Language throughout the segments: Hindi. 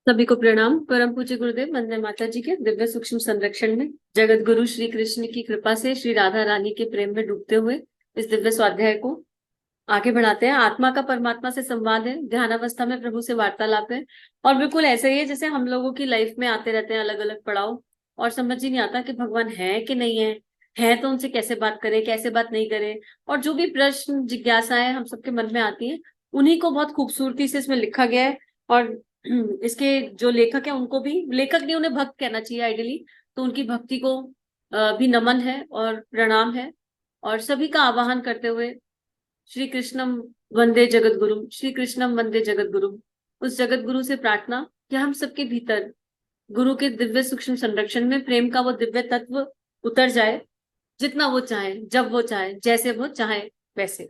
सभी को प्रणाम। परम पूज्य गुरुदेव वंदे माता जी के दिव्य सूक्ष्म संरक्षण में जगत गुरु श्री कृष्ण की कृपा से श्री राधा रानी के प्रेम में डूबते हुए इस दिव्य स्वाध्याय को आगे बढ़ाते हैं। आत्मा का परमात्मा से संवाद है, ध्यान अवस्था में प्रभु से वार्तालाप है। और बिल्कुल ऐसे ही है जैसे हम लोगों की लाइफ में आते रहते हैं अलग अलग पड़ाव, और समझ ही नहीं आता कि भगवान है कि नहीं है तो उनसे कैसे बात करें, कैसे बात नहीं करें। और जो भी प्रश्न जिज्ञासाएं हम सबके मन में आती है, उन्हीं को बहुत खूबसूरती से इसमें लिखा गया है। और इसके जो लेखक है उनको भी, लेखक नहीं उन्हें भक्त कहना चाहिए आइडियली, तो उनकी भक्ति को भी नमन है और प्रणाम है। और सभी का आवाहन करते हुए श्री कृष्णम वंदे जगत गुरु, श्री कृष्णम वंदे जगत गुरु, उस जगत गुरु से प्रार्थना कि हम सबके भीतर गुरु के दिव्य सूक्ष्म संरक्षण में प्रेम का वो दिव्य तत्व उतर जाए, जितना वो चाहे, जब वो चाहे, जैसे वो चाहे वैसे।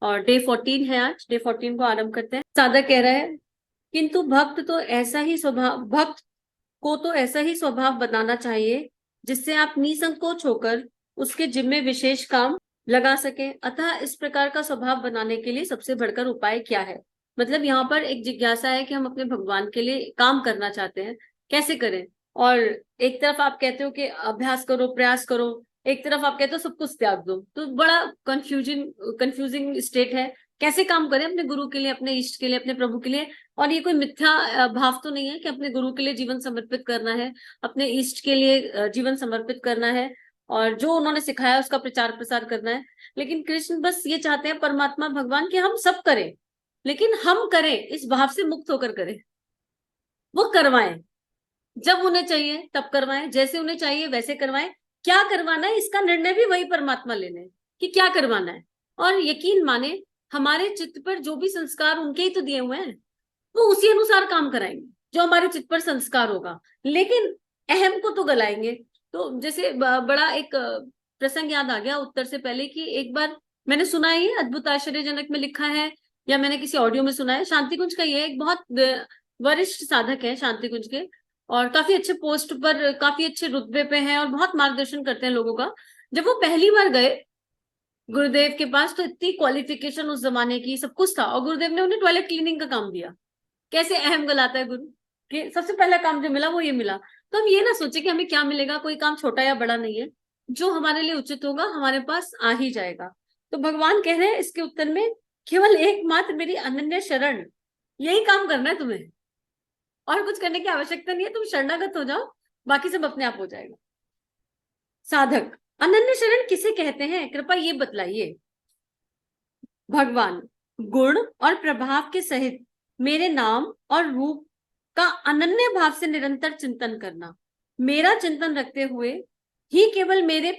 और डे 14 है आज, डे 14 को आरंभ करते हैं। साधक कह रहा है, किंतु भक्त को तो ऐसा ही स्वभाव बनाना चाहिए जिससे आप निसंकोच होकर उसके जिम्मे विशेष काम लगा सके। अतः इस प्रकार का स्वभाव बनाने के लिए सबसे बढ़कर उपाय क्या है? मतलब यहाँ पर एक जिज्ञासा है कि हम अपने भगवान के लिए काम करना चाहते हैं, कैसे करें? और एक तरफ आप कहते हो कि अभ्यास करो, प्रयास करो, एक तरफ आप कहते हो सब कुछ त्याग दो, तो बड़ा कंफ्यूजिंग स्टेट है। कैसे काम करें अपने गुरु के लिए, अपने इष्ट के लिए, अपने प्रभु के लिए? और ये कोई मिथ्या भाव तो नहीं है कि अपने गुरु के लिए जीवन समर्पित करना है, अपने इष्ट के लिए जीवन समर्पित करना है, और जो उन्होंने सिखाया उसका प्रचार प्रसार करना है। लेकिन कृष्ण बस ये चाहते हैं, परमात्मा भगवान, कि हम सब करें, लेकिन हम करें इस भाव से मुक्त होकर करें। वो करवाएं, जब उन्हें चाहिए तब करवाएं, जैसे उन्हें चाहिए वैसे करवाएं। क्या करवाना है इसका निर्णय भी वही परमात्मा ले लें कि क्या करवाना है। और यकीन माने, हमारे चित्त पर जो भी संस्कार उनके ही तो दिए हुए हैं, वो उसी अनुसार काम कराएंगे जो हमारे चित्त पर संस्कार होगा। लेकिन अहम को तो गलाएंगे। तो जैसे बड़ा एक प्रसंग याद आ गया उत्तर से पहले कि एक बार मैंने सुना है, ये अद्भुत आश्चर्यजनक में लिखा है या मैंने किसी ऑडियो में सुना है, शांति कुंज का। ये एक बहुत वरिष्ठ साधक है शांति कुंज के, और काफी अच्छे पोस्ट पर, काफी अच्छे रुतबे पे हैं और बहुत मार्गदर्शन करते हैं लोगों का। जब वो पहली बार गए गुरुदेव के पास, तो इतनी क्वालिफिकेशन उस जमाने की, सब कुछ था, और गुरुदेव ने उन्हें टॉयलेट क्लीनिंग का काम दिया। कैसे अहम गलाता है गुरु कि सबसे पहला काम जो मिला वो ये मिला। तो हम ये ना सोचे कि हमें क्या मिलेगा, कोई काम छोटा या बड़ा नहीं है, जो हमारे लिए उचित होगा हमारे पास आ ही जाएगा। तो भगवान कह रहे हैं इसके उत्तर में, केवल एकमात्र मेरी अनन्य शरण, यही काम करना है तुम्हें, और कुछ करने की आवश्यकता नहीं है। तुम शरणागत हो जाओ, बाकी सब अपने आप हो जाएगा। साधक, अनन्य शरण किसे कहते हैं, कृपा ये बतलाइए। भगवान, गुण और प्रभाव के सहित मेरे नाम और रूप का अनन्य भाव से निरंतर चिंतन करना, मेरा चिंतन रखते हुए ही केवल मेरे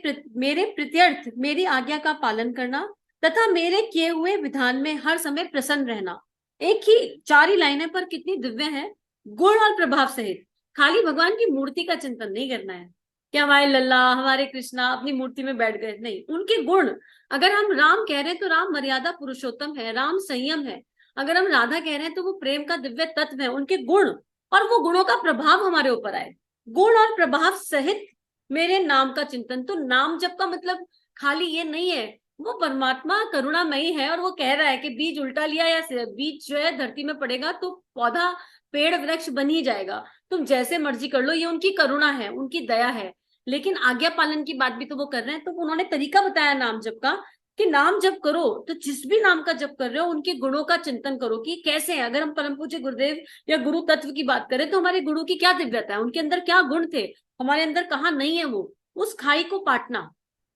प्रत्यर्थ मेरी आज्ञा का पालन करना, तथा मेरे किए हुए विधान में हर समय प्रसन्न रहना। एक ही 4 ही लाइनें पर कितनी दिव्य है। गुण और प्रभाव सहित, खाली भगवान की मूर्ति का चिंतन नहीं करना है कि हमारे लल्ला, हमारे कृष्णा अपनी मूर्ति में बैठ गए, नहीं, उनके गुण। अगर हम राम कह रहे हैं तो राम मर्यादा पुरुषोत्तम है, राम संयम है। अगर हम राधा कह रहे हैं तो वो प्रेम का दिव्य तत्व है, उनके गुण, और वो गुणों का प्रभाव हमारे ऊपर आए। गुण और प्रभाव सहित मेरे नाम का चिंतन। तो नाम जप का मतलब खाली ये नहीं है, वो परमात्मा करुणामयी है, और वो कह रहा है कि बीज उल्टा लिया या बीज जो है धरती में पड़ेगा तो पौधा पेड़ वृक्ष बन ही जाएगा। तुम जैसे मर्जी कर लो, ये उनकी करुणा है, उनकी दया है। लेकिन आज्ञा पालन की बात भी तो वो कर रहे हैं। तो उन्होंने तरीका बताया नाम जप का, कि नाम जप करो तो जिस भी नाम का जप कर रहे हो उनके गुणों का चिंतन करो कि कैसे है। अगर हम परम पूज्य गुरुदेव या गुरु तत्व की बात करें तो हमारे गुरु की क्या दिव्यता है, उनके अंदर क्या गुण थे, हमारे अंदर कहाँ नहीं है, वो उस खाई को पाटना,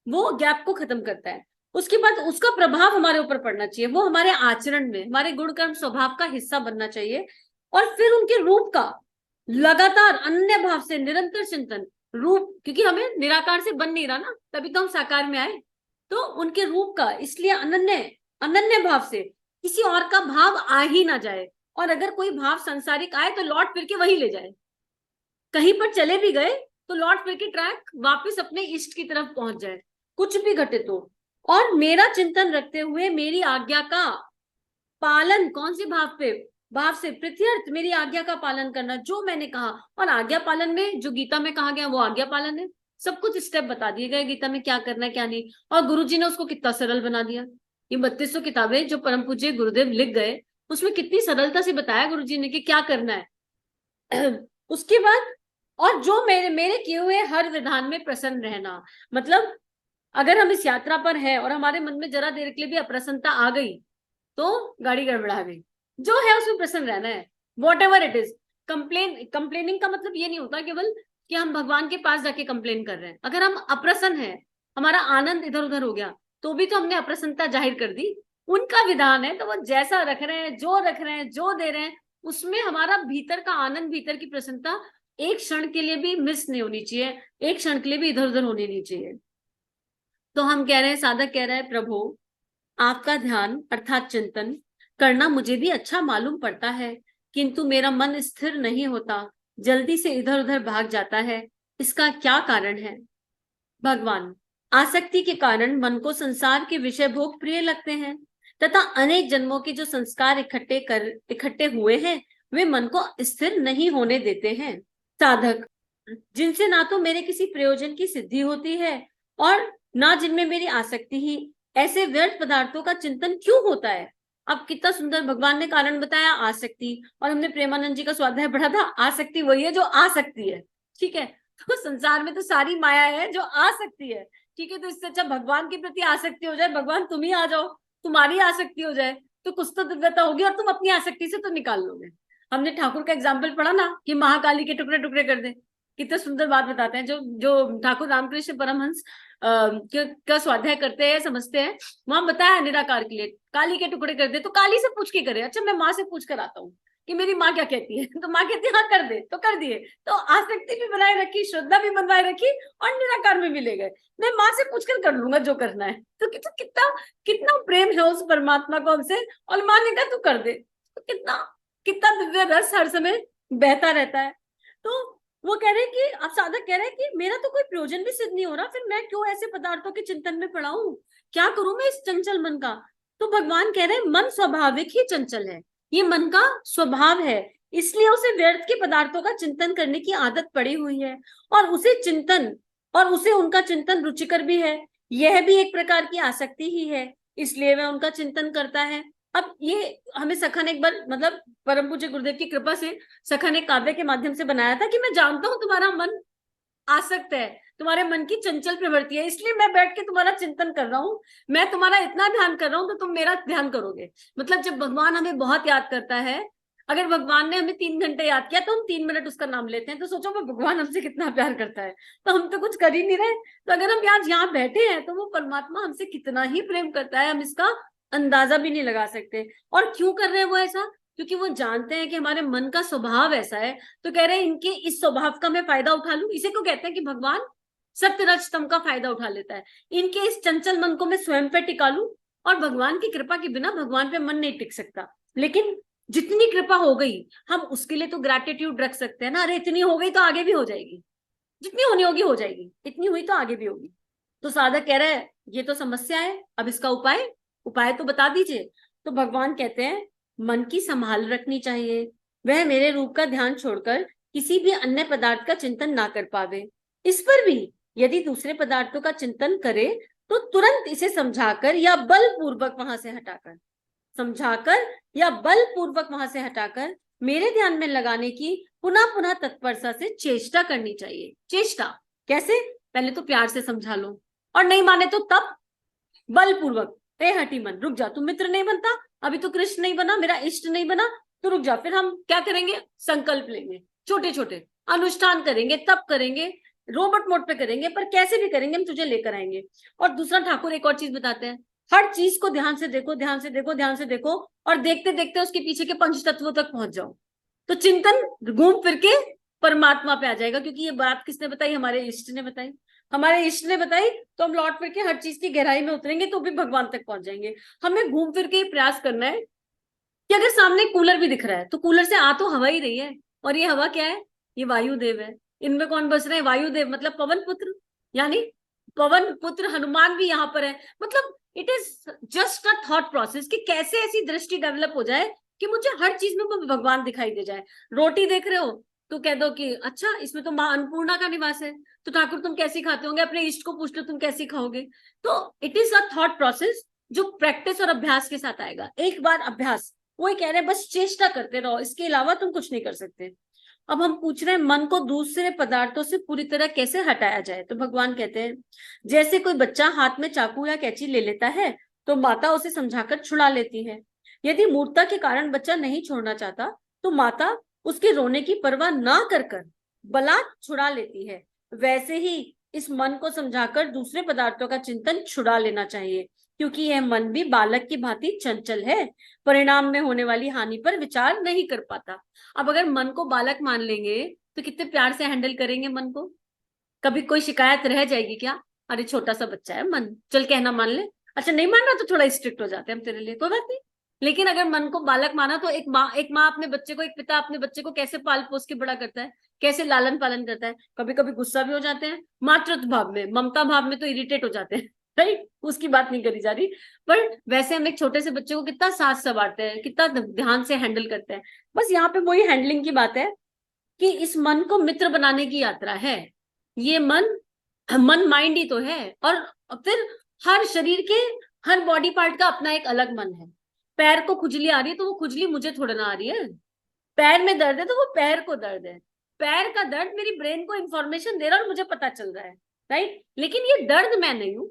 वो गैप को खत्म करता है। उसके बाद उसका प्रभाव हमारे ऊपर पड़ना चाहिए, वो हमारे आचरण में, हमारे गुण कर्म स्वभाव का हिस्सा बनना चाहिए। और फिर उनके रूप का लगातार अन्य भाव से निरंतर चिंतन। रूप, क्योंकि हमें निराकार से बन नहीं रहा ना, तभी तो हम साकार में आए। तो उनके रूप का, इसलिए अनन्य अनन्य भाव से, किसी और का भाव आ ही ना जाए। और अगर कोई भाव संसारिक आए तो लौट फिर के वही ले जाए। कहीं पर चले भी गए तो लौट फिर के ट्रैक वापस अपने इष्ट की तरफ पहुंच जाए, कुछ भी घटे तो। और मेरा चिंतन रखते हुए मेरी आज्ञा का पालन, कौन से भाव पे, भाव से प्रत्यर्थ मेरी आज्ञा का पालन करना, जो मैंने कहा। और आज्ञा पालन में जो गीता में कहा गया वो आज्ञा पालन है। सब कुछ स्टेप बता दिए गए गीता में, क्या करना है क्या नहीं। और गुरुजी ने उसको कितना सरल बना दिया। ये 3200 किताबें जो परम पूज्य गुरुदेव लिख गए, उसमें कितनी सरलता से बताया गुरुजी ने कि क्या करना है। उसके बाद और जो मेरे मेरे किए हुए हर विधान में प्रसन्न रहना, मतलब अगर हम इस यात्रा पर हैं और हमारे मन में जरा देर के लिए भी अप्रसन्नता आ गई तो गाड़ी गड़बड़ा गई। जो है उसमें प्रसन्न रहना है, what ever it is. Complaining का मतलब ये नहीं होता केवल कि हम भगवान के पास जाके कंप्लेन कर रहे हैं। अगर हम अप्रसन्न है, हमारा आनंद इधर उधर हो गया, तो भी तो हमने अप्रसन्नता जाहिर कर दी। उनका विधान है तो वो जैसा रख रहे हैं, जो रख रहे हैं, जो दे रहे हैं, उसमें हमारा भीतर का आनंद, भीतर की प्रसन्नता एक क्षण के लिए भी मिस नहीं होनी चाहिए, एक क्षण के लिए भी इधर उधर होनी नहीं चाहिए। तो हम कह रहे हैं, साधक कह रहा है, प्रभु आपका ध्यान अर्थात चिंतन करना मुझे भी अच्छा मालूम पड़ता है, किंतु मेरा मन स्थिर नहीं होता, जल्दी से इधर उधर भाग जाता है, इसका क्या कारण है? भगवान, आसक्ति के कारण मन को संसार के विषय भोग प्रिय लगते हैं तथा अनेक जन्मों के जो संस्कार इकट्ठे हुए हैं वे मन को स्थिर नहीं होने देते हैं। साधक, जिनसे ना तो मेरे किसी प्रयोजन की सिद्धि होती है और ना जिनमें मेरी आसक्ति ही, ऐसे व्यर्थ पदार्थों का चिंतन क्यों होता है? अब कितना सुंदर भगवान ने कारण बताया, आसक्ति। और हमने प्रेमानंद जी का स्वाध्याय पढ़ा था, आसक्ति वही है जो आ सकती है। ठीक है, तो संसार में तो सारी माया है जो आ सकती है। ठीक है, तो इससे अच्छा भगवान के प्रति आसक्ति हो जाए, भगवान तुम ही आ जाओ, तुम्हारी आसक्ति हो जाए, तो कुछ तो दिव्यता होगी और तुम अपनी आसक्ति से तो निकाल लोगे। हमने ठाकुर का एग्जाम्पल पढ़ा ना कि महाकाली के टुकड़े टुकड़े कर दे, कितने सुंदर बात बताते हैं। जो जो ठाकुर रामकृष्ण परमहंस का स्वाध्याय करते हैं, समझते हैं, वहां बताया निराकार के लिए काली के टुकड़े कर दे, तो काली से पूछ के करे। अच्छा, मैं माँ से पूछ कर आता हूँ कि मेरी माँ क्या कहती है, तो माँ कहती है हाँ कर दे, तो कर दिए। तो आसक्ति भी बनाए रखी, श्रद्धा भी बनवाए रखी और निराकार में भी ले गए। मैं माँ से पूछकर कर लूंगा जो करना है। तो कितना कितना प्रेम है उस परमात्मा को हमसे, और माँ ने कहा तू कर दे। तो कितना कितना दिव्य रस हर समय बहता रहता है। तो वो कह रहे हैं कि अब साधक कह रहे हैं कि मेरा तो कोई प्रयोजन भी सिद्ध नहीं हो रहा, फिर मैं क्यों ऐसे पदार्थों के चिंतन में पड़ा हूं, क्या करूं मैं इस चंचल मन का? तो भगवान कह रहे हैं मन स्वाभाविक ही चंचल है, ये मन का स्वभाव है, इसलिए उसे व्यर्थ के पदार्थों का चिंतन करने की आदत पड़ी हुई है, और उसे उनका चिंतन रुचिकर भी है। यह भी एक प्रकार की आसक्ति ही है, इसलिए वह उनका चिंतन करता है। अब ये हमें सखा ने एक बार, मतलब परम पूज्य गुरुदेव की कृपा से सखा ने काव्य के माध्यम से बनाया था कि मैं जानता हूं तुम्हारा मन आसक्त है, तुम्हारे मन की चंचल प्रवृत्ति है, इसलिए मैं बैठ के तुम्हारा चिंतन कर रहा हूँ, मैं तुम्हारा इतना ध्यान कर रहा हूँ तो तुम मेरा ध्यान करोगे। मतलब जब भगवान हमें बहुत याद करता है, अगर भगवान ने हमें 3 घंटे याद किया तो हम 3 मिनट उसका नाम लेते हैं, तो सोचो वो भगवान हमसे कितना प्यार करता है। तो हम तो कुछ कर ही नहीं रहे, तो अगर हम आज यहाँ बैठे हैं तो वो परमात्मा हमसे कितना ही प्रेम करता है, हम इसका अंदाजा भी नहीं लगा सकते। और क्यों कर रहे हैं वो ऐसा? क्योंकि वो जानते हैं कि हमारे मन का स्वभाव ऐसा है। तो कह रहे हैं इनके इस स्वभाव का मैं फायदा उठा लूं। इसे को कहते हैं कि भगवान सत्य रजतम का फायदा उठा लेता है। इनके इस चंचल मन को मैं स्वयं पे टिका लूं, और भगवान की कृपा के बिना भगवान पे मन नहीं टिक सकता। लेकिन जितनी कृपा हो गई हम उसके लिए तो ग्रैटिट्यूड रख सकते हैं ना, अरे इतनी हो गई तो आगे भी हो जाएगी, जितनी होनी होगी हो जाएगी, इतनी हुई तो आगे भी होगी। तो साधक कह रहा है ये तो समस्या है, अब इसका उपाय उपाय तो बता दीजिए। तो भगवान कहते हैं मन की संभाल रखनी चाहिए, वह मेरे रूप का ध्यान छोड़कर किसी भी अन्य पदार्थ का चिंतन ना कर पावे। इस पर भी यदि दूसरे पदार्थों का चिंतन करे तो तुरंत इसे समझाकर या बलपूर्वक वहां से हटाकर मेरे ध्यान में लगाने की पुनः पुनः तत्परता से चेष्टा करनी चाहिए। चेष्टा कैसे? पहले तो प्यार से समझा लो, और नहीं माने तो तब बलपूर्वक, ए हटी मन रुक जा, तू मित्र नहीं बनता, अभी तो कृष्ण नहीं बना, मेरा इष्ट नहीं बना, तो रुक जा। फिर हम क्या करेंगे? संकल्प लेंगे, छोटे छोटे अनुष्ठान करेंगे, तब करेंगे, रोबोट मोड पे करेंगे, पर कैसे भी करेंगे हम तुझे लेकर आएंगे। और दूसरा ठाकुर एक और चीज बताते हैं, हर चीज को ध्यान से देखो, ध्यान से देखो, ध्यान से देखो, और देखते देखते उसके पीछे के पंच तत्वों तक पहुंच जाओ, तो चिंतन घूम फिर के परमात्मा पे आ जाएगा। क्योंकि ये बात किसने बताई? हमारे इष्ट ने बताई। हमारे इष्ट ने बताई तो हम लौट फिर के हर चीज की गहराई में उतरेंगे तो भी भगवान तक पहुंच जाएंगे। हमें घूम फिर के प्रयास करना है कि अगर सामने कूलर भी दिख रहा है तो कूलर से आ तो हवा ही रही है, और ये हवा क्या है? ये वायुदेव है। इनमें कौन बस रहे हैं? वायुदेव, मतलब पवन पुत्र, यानी पवन पुत्र हनुमान भी यहाँ पर है। मतलब it is just a thought process कि कैसे ऐसी दृष्टि डेवलप हो जाए कि मुझे हर चीज में भगवान दिखाई दे जाए। रोटी देख रहे हो तो कह दो कि अच्छा इसमें तो माँ अन्नपूर्णा का निवास है, तो ठाकुर तुम कैसी खाते होंगे? अपने इष्ट को पूछ लो तुम कैसी खाओगे। तो it is a thought process जो प्रैक्टिस और अभ्यास के साथ आएगा। एक बार अभ्यास, वही कह रहे हैं बस चेष्टा करते रहो, इसके अलावा तुम कुछ नहीं कर सकते। अब हम पूछ रहे हैं मन को दूसरे पदार्थों से पूरी तरह कैसे हटाया जाए। तो भगवान कहते हैं, जैसे कोई बच्चा हाथ में चाकू या कैंची ले लेता है तो माता उसे समझाकर छुड़ा लेती है। यदि मूर्खता के कारण बच्चा नहीं छोड़ना चाहता तो माता उसके रोने की परवाह ना कर बलात् छुड़ा लेती है। वैसे ही इस मन को समझाकर दूसरे पदार्थों का चिंतन छुड़ा लेना चाहिए, क्योंकि यह मन भी बालक की भांति चंचल है, परिणाम में होने वाली हानि पर विचार नहीं कर पाता। अब अगर मन को बालक मान लेंगे तो कितने प्यार से हैंडल करेंगे मन को। कभी कोई शिकायत रह जाएगी क्या? अरे छोटा सा बच्चा है मन, चल कहना मान ले। अच्छा नहीं मान रहा तो थोड़ा स्ट्रिक्ट हो जाते हैं हम तेरे लिए, कोई बात नहीं। लेकिन अगर मन को बालक माना तो एक माँ अपने बच्चे को, एक पिता अपने बच्चे को कैसे पाल पोस के बड़ा करता है, कैसे लालन पालन करता है। कभी कभी गुस्सा भी हो जाते हैं, मातृत्व भाव में, ममता भाव में तो इरिटेट हो जाते हैं, राइट, उसकी बात नहीं करी जा रही। पर वैसे हम एक छोटे से बच्चे को कितना साथ संवारते हैं, कितना ध्यान से हैंडल करते हैं। बस यहाँ पे वही हैंडलिंग की बात है कि इस मन को मित्र बनाने की यात्रा है। ये मन माइंड ही तो है। और फिर हर शरीर के हर बॉडी पार्ट का अपना एक अलग मन है। पैर को खुजली आ रही है तो वो खुजली मुझे थोड़ा ना आ रही है। पैर में दर्द है तो वो पैर को दर्द है। पैर का दर्द मेरी ब्रेन को इंफॉर्मेशन दे रहा है और मुझे पता चल रहा है, राइट। लेकिन ये दर्द मैं नहीं हूं,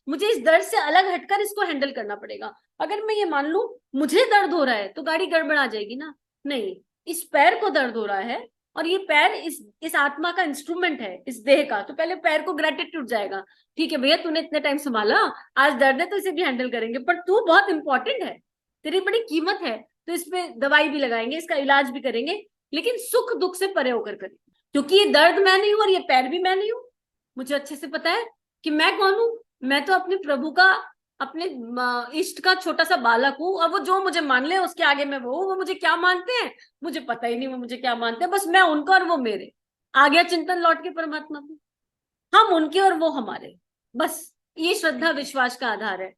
मुझे इस दर्द से अलग हटकर इसको हैंडल करना पड़ेगा। अगर मैं ये मान लूं मुझे दर्द हो रहा है तो गाड़ी गड़बड़ा जाएगी ना। नहीं, इस पैर को दर्द हो रहा है और ये पैर इस आत्मा का इंस्ट्रूमेंट है, इस देह का। तो पहले पैर को ग्रेटिट्यूड जाएगा, ठीक है भैया तूने इतने टाइम संभाला, आज दर्द है तो इसे भी हैंडल करेंगे, पर तू बहुत इंपॉर्टेंट है, तेरी बड़ी कीमत है, तो इसमें दवाई भी लगाएंगे, इसका इलाज भी करेंगे, लेकिन सुख दुख से परे होकर करेंगे। क्योंकि ये दर्द मैं नहीं हूं और ये पैर भी मैं नहीं हूं। मुझे अच्छे से पता है कि मैं कौन हूं। मैं तो अपने प्रभु का, अपने इष्ट का छोटा सा बालक हूँ। और वो जो मुझे मान ले उसके आगे मैं वो मुझे क्या मानते हैं मुझे पता ही नहीं, वो मुझे क्या मानते हैं। बस मैं उनका और वो मेरे। आ गया चिंतन लौट के परमात्मा पे, हम उनके और वो हमारे। बस ये श्रद्धा विश्वास का आधार है।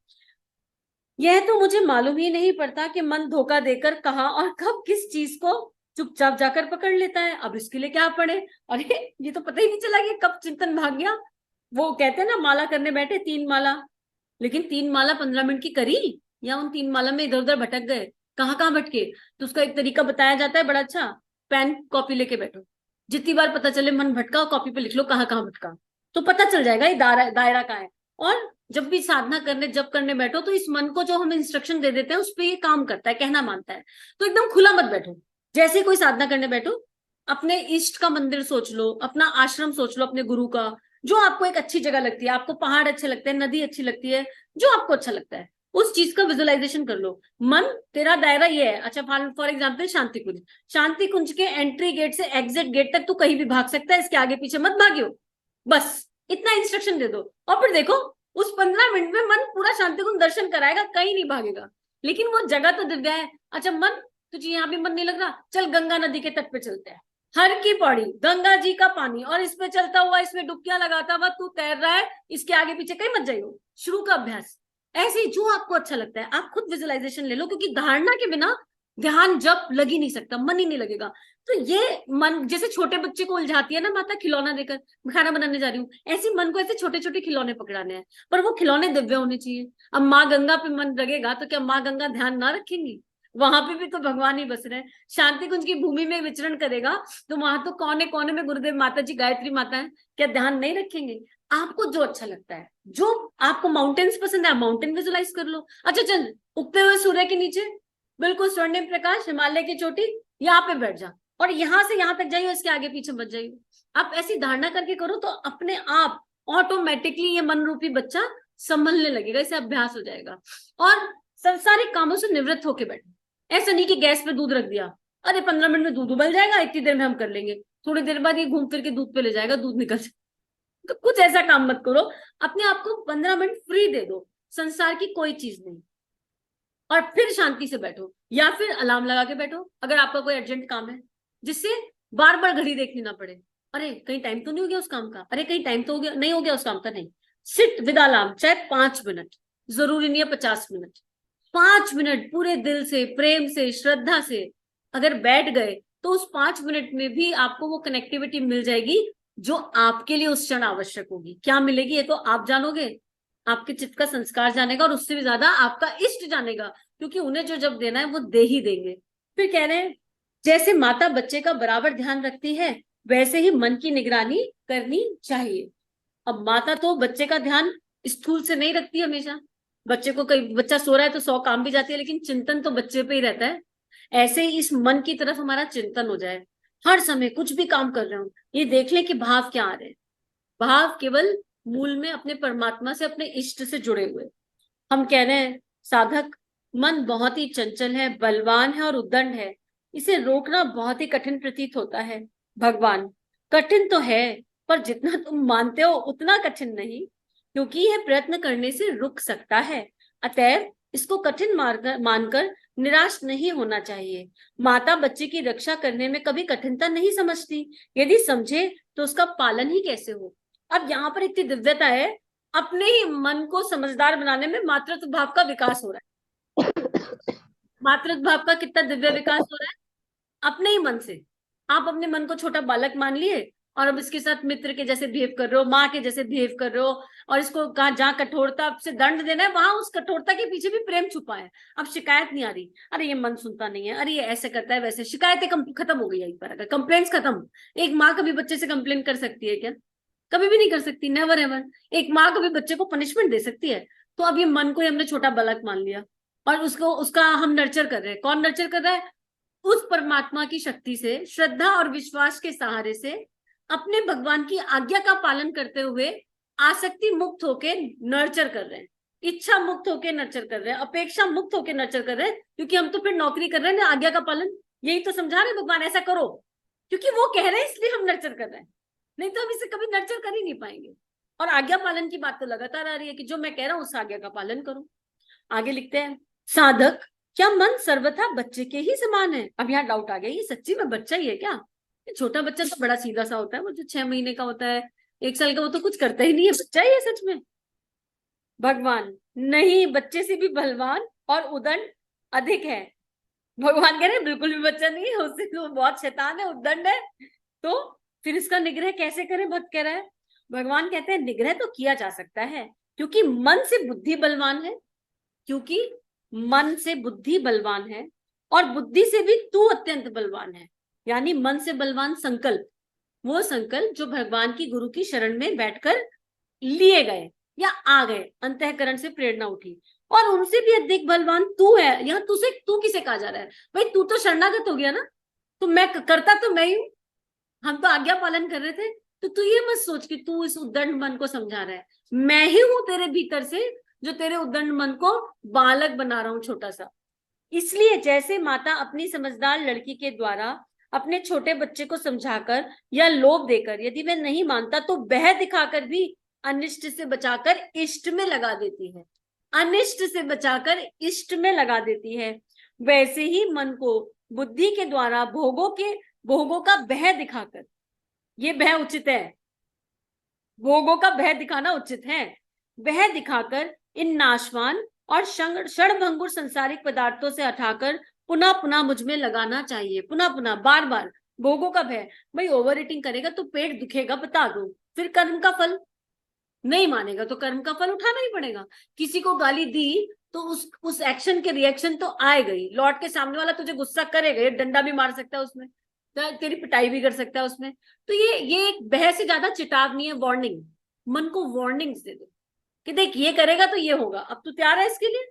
यह तो मुझे मालूम ही नहीं पड़ता कि मन धोखा देकर कहाँ और कब किस चीज को चुपचाप जाकर पकड़ लेता है। अब इसके लिए क्या पढ़े? अरे ये तो पता ही नहीं चला कि कब चिंतन भाग गया। वो कहते हैं ना, माला करने बैठे 3 माला, लेकिन 3 माला 15 मिनट की करी या उन 3 माला में इधर उधर भटक गए, कहाँ भटके। तो उसका एक तरीका बताया जाता है बड़ा अच्छा, पेन कॉपी लेके बैठो, जितनी बार पता चले मन भटका कॉपी पे लिख लो कहाँ भटका, तो पता चल जाएगा ये दायरा कहाँ है। और जब भी साधना करने जब करने बैठो तो इस मन को जो हम इंस्ट्रक्शन दे देते हैं उस पर ये काम करता है, कहना मानता है। तो एकदम खुला मत बैठो। जैसे कोई साधना करने बैठो, अपने इष्ट का मंदिर सोच लो, अपना आश्रम सोच लो, अपने गुरु का, जो आपको एक अच्छी जगह लगती है। आपको पहाड़ अच्छे लगते हैं, नदी अच्छी लगती है, जो आपको अच्छा लगता है उस चीज का विजुअलाइजेशन कर लो। मन तेरा दायरा ये है। अच्छा फॉर एग्जाम्पल शांति कुंज, शांति कुंज के एंट्री गेट से एग्जिट गेट तक तू कहीं भी भाग सकता है, इसके आगे पीछे मत भागियो। बस इतना इंस्ट्रक्शन दे दो और फिर देखो उस 15 मिनट में मन पूरा शांति कुंज दर्शन कराएगा, कहीं नहीं भागेगा। लेकिन वो जगह तो दिव्या है। अच्छा मन, तुझे यहाँ भी मन नहीं लग रहा, चल गंगा नदी के तट पे चलते हैं। हर की पौड़ी गंगा जी का पानी और इसमें चलता हुआ, इसमें डुबकियां लगाता हुआ तू तैर रहा है, इसके आगे पीछे कहीं मत जाइयो। शुरू का अभ्यास ऐसे ही जो आपको अच्छा लगता है आप खुद विजुअलाइजेशन ले लो, क्योंकि धारणा के बिना ध्यान जब लग ही नहीं सकता, मन ही नहीं लगेगा। तो ये मन जैसे छोटे बच्चे को उलझाती है ना माता खिलौना देकर, मैं खाना बनाने जा रही हूँ, ऐसे मन को ऐसे छोटे छोटे खिलौने पकड़ाने हैं, पर वो खिलौने दिव्य होने चाहिए। अब माँ गंगा पे मन लगेगा तो क्या माँ गंगा ध्यान ना रखेंगी? वहां पे भी तो भगवान ही बस रहे हैं। शांति कुंज की भूमि में विचरण करेगा तो वहां तो कोने कोने में गुरुदेव माता जी, गायत्री माता है, क्या ध्यान नहीं रखेंगे? आपको जो अच्छा लगता है, जो आपको माउंटेन्स पसंद है, माउंटेन विजुअलाइज कर लो। अच्छा चल, उगते हुए सूर्य के नीचे बिल्कुल स्वर्णिम प्रकाश, हिमालय की चोटी, यहाँ पे बैठ जा और यहाँ से यहाँ तक जाइए, इसके आगे पीछे मत जाइए। आप ऐसी धारणा करके करो तो अपने आप ऑटोमेटिकली ये मन रूपी बच्चा संभलने लगेगा, इसे अभ्यास हो जाएगा। और संसारिक कामों से निवृत्त होके बैठे। ऐसा नहीं कि गैस पे दूध रख दिया, अरे 15 मिनट में दूध उबल जाएगा, इतनी देर में हम कर लेंगे, थोड़ी देर बाद ये घूम फिर के दूध पे ले जाएगा, दूध निकल जाएगा। तो कुछ ऐसा काम मत करो, अपने आप को 15 मिनट फ्री दे दो, संसार की कोई चीज नहीं, और फिर शांति से बैठो। या फिर अलार्म लगा के बैठो अगर आपका कोई अर्जेंट काम है, जिससे बार बार घड़ी देखनी ना पड़े। अरे कहीं टाइम तो नहीं हो गया उस काम का, अरे कहीं टाइम तो हो गया, नहीं हो गया उस काम का, नहीं। सिट विद अलार्म, चाहे 5 मिनट, जरूरी नहीं है 50 मिनट, 5 मिनट पूरे दिल से, प्रेम से, श्रद्धा से अगर बैठ गए तो उस 5 मिनट में भी आपको वो कनेक्टिविटी मिल जाएगी जो आपके लिए उस क्षण आवश्यक होगी। क्या मिलेगी ये तो आप जानोगे, आपके चित्त का संस्कार जानेगा, और उससे भी ज्यादा आपका इष्ट जानेगा, क्योंकि उन्हें जो जब देना है वो दे ही देंगे। फिर कह रहे हैं जैसे माता बच्चे का बराबर ध्यान रखती है, वैसे ही मन की निगरानी करनी चाहिए। अब माता तो बच्चे का ध्यान स्थूल से नहीं रखती हमेशा, बच्चे को, कई बच्चा सो रहा है तो 100 काम भी जाती है, लेकिन चिंतन तो बच्चे पे ही रहता है। ऐसे ही इस मन की तरफ हमारा चिंतन हो जाए, हर समय कुछ भी काम कर रहे हो, ये देख ले कि भाव क्या आ रहे हैं। भाव केवल मूल में अपने परमात्मा से, अपने इष्ट से जुड़े हुए। हम कह रहे हैं साधक, मन बहुत ही चंचल है, बलवान है और उद्दंड है, इसे रोकना बहुत ही कठिन प्रतीत होता है। भगवान, कठिन तो है, पर जितना तुम मानते हो उतना कठिन नहीं, क्योंकि यह प्रयत्न करने से रुक सकता है। अतएव इसको कठिन मानकर निराश नहीं होना चाहिए। माता बच्चे की रक्षा करने में कभी कठिनता नहीं समझती, यदि समझे तो उसका पालन ही कैसे हो। अब यहाँ पर इतनी दिव्यता है, अपने ही मन को समझदार बनाने में मातृत्व भाव का विकास हो रहा है। मातृत्व भाव का कितना दिव्य विकास हो रहा है, अपने ही मन से। आप अपने मन को छोटा बालक मान लिए और अब इसके साथ मित्र के जैसे बिहेव कर रहे हो, माँ के जैसे बिहेव कर रहे हो, और इसको कहा जहाँ कठोरता से दंड देना है, वहां उस कठोरता के पीछे भी प्रेम छुपा है। अब शिकायत नहीं आ रही, अरे ये मन सुनता नहीं है, अरे ये ऐसे करता है वैसे, शिकायतें खत्म हो गई यहीं पर। अगर कंप्लेंट्स खत्म, एक माँ कभी बच्चे से कंप्लेन कर सकती है क्या? कभी भी नहीं कर सकती, नेवर एवर। एक माँ कभी बच्चे को पनिशमेंट दे सकती है? तो अब ये मन को ही हमने छोटा बालक मान लिया और उसको, उसका हम नर्चर कर रहे हैं। कौन नर्चर कर रहा है? उस परमात्मा की शक्ति से, श्रद्धा और विश्वास के सहारे से, अपने भगवान की आज्ञा का पालन करते हुए आसक्ति मुक्त होके नर्चर कर रहे हैं, इच्छा मुक्त होके नर्चर कर रहे हैं, अपेक्षा मुक्त होके नर्चर कर रहे हैं। क्योंकि हम तो फिर नौकरी कर रहे हैं ना, आज्ञा का पालन यही तो समझा रहे भगवान, ऐसा करो, क्योंकि वो कह रहे हैं इसलिए हम नर्चर कर रहे हैं, नहीं तो हम इसे कभी नर्चर कर ही नहीं पाएंगे। और आज्ञा पालन की बात तो लगातार आ रही है कि जो मैं कह रहा हूं उस आज्ञा का पालन करो। आगे लिखते हैं, साधक, क्या मन सर्वथा बच्चे के ही समान है? अब यहाँ डाउट आ गया, ये सच्ची में बच्चा ही है क्या? ये छोटा बच्चा तो बड़ा सीधा सा होता है, वो जो 6 महीने का होता है, 1 साल का, वो तो कुछ करता ही नहीं है, बच्चा ही है सच में। भगवान, नहीं, बच्चे से भी बलवान और उदंड अधिक है। भगवान कह रहे हैं बिल्कुल भी बच्चा नहीं है, उससे तो बहुत शैतान है, उद्दंड है। तो फिर इसका निग्रह कैसे करें? भक्त कह रहा है। भगवान कहते हैं निग्रह तो किया जा सकता है, क्योंकि मन से बुद्धि बलवान है, क्योंकि मन से बुद्धि बलवान है, और बुद्धि से भी तू अत्यंत बलवान है। यानी मन से बलवान संकल्प, वो संकल्प जो भगवान की, गुरु की शरण में बैठकर लिए गए या आ गए, अंतःकरण से प्रेरणा उठी, और उनसे भी अधिक बलवान तू है। यहाँ तुझसे, तू किसे कहा जा रहा है? भाई तू तो शरणागत हो गया ना, तो मैं करता तो मैं ही हूं, हम तो आज्ञा पालन कर रहे थे। तो तू ये मत सोच कि तू इस उद्दंड मन को समझा रहा है, मैं ही हूं तेरे भीतर से जो तेरे उद्दंड मन को बालक बना रहा हूं, छोटा सा। इसलिए जैसे माता अपनी समझदार लड़की के द्वारा अपने छोटे बच्चे को समझाकर या लोभ देकर, यदि वह नहीं मानता तो बह दिखाकर भी अनिष्ट से बचाकर इष्ट में लगा देती है, अनिष्ट से बचाकर इष्ट में लगा देती है, वैसे ही मन को बुद्धि के द्वारा भोगों का भय दिखाकर, ये भय उचित है, भोगों का भय दिखाना उचित है, भय दिखाकर इन नाशवान और क्षणभंगुर सांसारिक पदार्थों से हटाकर पुनः पुनः मुझ में लगाना चाहिए। पुनः पुनः, बार बार भोगों का भय। भाई ओवर ईटिंग करेगा तो पेट दुखेगा, बता दो, फिर कर्म का फल नहीं मानेगा तो कर्म का फल उठाना ही पड़ेगा। किसी को गाली दी तो उस एक्शन के रिएक्शन तो आएगा ही, लौट के सामने वाला तुझे गुस्सा करेगा, डंडा भी मार सकता है उसमें, तेरी पिटाई भी कर सकता है उसमें। तो ये एक भय से ज्यादा चेतावनी है, वार्निंग। मन को वार्निंग्स दे दो कि देख ये करेगा तो ये होगा, अब तू तैयार है इसके लिए?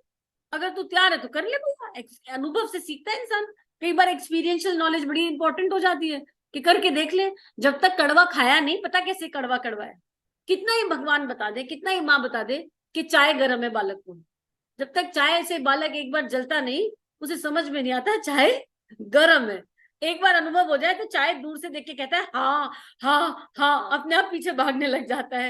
अगर तू तैयार है तो कर ले भैया। अनुभव से सीखता है इंसान, कई बार एक्सपीरियंशियल नॉलेज बड़ी इंपॉर्टेंट हो जाती है कि करके देख ले। जब तक कड़वा खाया नहीं, पता कैसे कड़वा कड़वा है। कितना ही भगवान बता दे, कितना ही माँ बता दे कि चाय गर्म है बालक को, जब तक चाय से बालक एक बार जलता नहीं, उसे समझ में नहीं आता चाय गर्म है। एक बार अनुभव हो जाए तो चाय दूर से देख के कहता है हाँ हाँ हाँ, अपने आप पीछे भागने लग जाता है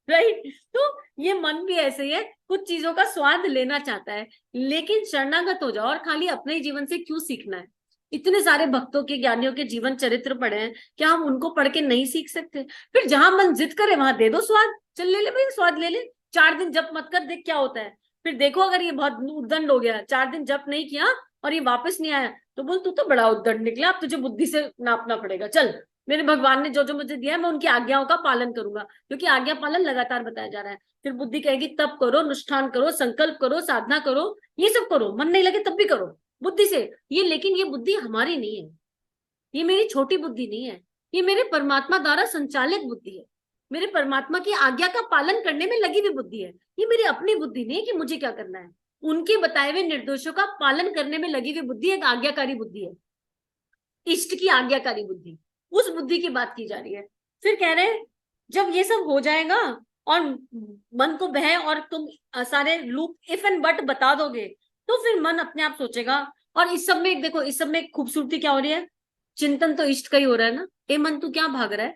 राइट। तो ये मन भी ऐसे ही है, कुछ चीजों का स्वाद लेना चाहता है, लेकिन शरणागत हो जाओ। और खाली अपने जीवन से क्यों सीखना है? इतने सारे भक्तों के, ज्ञानियों के जीवन चरित्र पढ़े हैं, क्या हम उनको पढ़ के नहीं सीख सकते? फिर जहां मन जिद करे वहां दे दो स्वाद, चल ले ले भाई स्वाद ले ले, 4 दिन जप मत कर, देख क्या होता है। फिर देखो अगर ये बहुत उद्दंड हो गया, 4 दिन जप नहीं किया और ये वापस नहीं आया, तो बोल तू तो बड़ा उद्दंड निकला, अब तुझे बुद्धि से नापना पड़ेगा। चल, मेरे भगवान ने जो जो मुझे दिया है मैं उनकी आज्ञाओं का पालन करूंगा, क्योंकि आज्ञा पालन लगातार बताया जा रहा है। फिर बुद्धि कहेगी तप करो, अनुष्ठान करो, संकल्प करो, साधना करो, ये सब करो, मन नहीं लगे तब भी करो, बुद्धि से। ये लेकिन ये बुद्धि हमारी नहीं है, ये मेरी छोटी बुद्धि नहीं है, ये मेरे परमात्मा द्वारा संचालित बुद्धि है, मेरे परमात्मा की आज्ञा का पालन करने में लगी हुई बुद्धि है। ये मेरी अपनी बुद्धि नहीं है कि मुझे क्या करना है। उनके बताए हुए निर्देशों का पालन करने में लगी हुई बुद्धि एक आज्ञाकारी बुद्धि है, इष्ट की आज्ञाकारी बुद्धि, उस बुद्धि की बात की जा रही है। फिर कह रहे हैं जब ये सब हो जाएगा और मन को बह और तुम सारे लूप इफ एंड बट बता दोगे, तो फिर मन अपने आप सोचेगा। और इस सब में देखो, इस सब में खूबसूरती क्या हो रही है, चिंतन तो इष्ट का ही हो रहा है ना। ए मन तू क्या भाग रहा है,